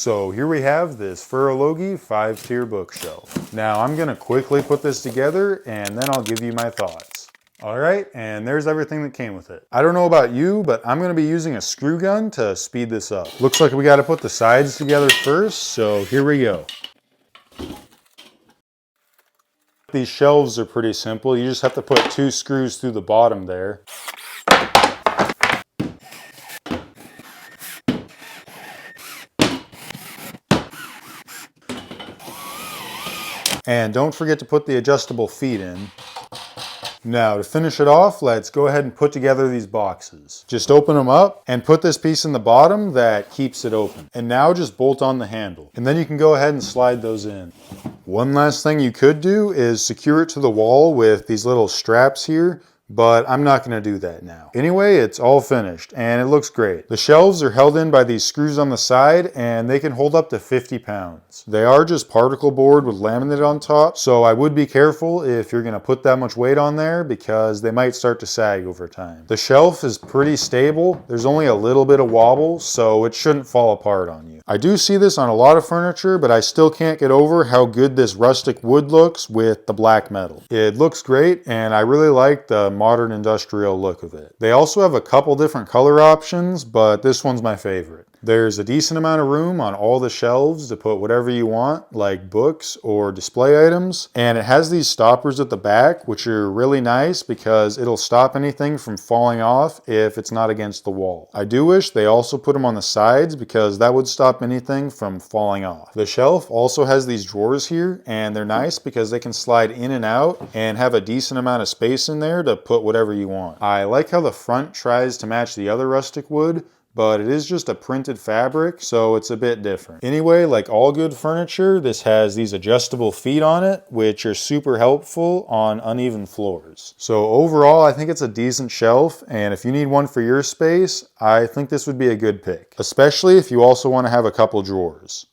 So here we have this Furologee 5-tier bookshelf. Now I'm gonna quickly put this together and then I'll give you my thoughts. All right, and there's everything that came with it. I don't know about you, but I'm gonna be using a screw gun to speed this up. Looks like we gotta put the sides together first, so here we go. These shelves are pretty simple. You just have to put 2 screws through the bottom there. And don't forget to put the adjustable feet in. Now to finish it off, let's go ahead and put together these boxes. Just open them up and put this piece in the bottom that keeps it open. And now just bolt on the handle. And then you can go ahead and slide those in. One last thing you could do is secure it to the wall with these little straps here, but I'm not going to do that now. Anyway, it's all finished and it looks great. The shelves are held in by these screws on the side and they can hold up to 50 pounds. They are just particle board with laminate on top, so I would be careful if you're going to put that much weight on there because they might start to sag over time. The shelf is pretty stable. There's only a little bit of wobble, so it shouldn't fall apart on you. I do see this on a lot of furniture, but I still can't get over how good this rustic wood looks with the black metal. It looks great and I really like the modern industrial look of it. They also have a couple different color options, but this one's my favorite. There's a decent amount of room on all the shelves to put whatever you want, like books or display items. And it has these stoppers at the back, which are really nice because it'll stop anything from falling off if it's not against the wall. I do wish they also put them on the sides because that would stop anything from falling off. The shelf also has these drawers here, and they're nice because they can slide in and out and have a decent amount of space in there to put whatever you want. I like how the front tries to match the other rustic wood, but it is just a printed fabric, so it's a bit different. Anyway, like all good furniture, this has these adjustable feet on it, which are super helpful on uneven floors. So overall, I think it's a decent shelf, and if you need one for your space, I think this would be a good pick, especially if you also want to have a couple drawers.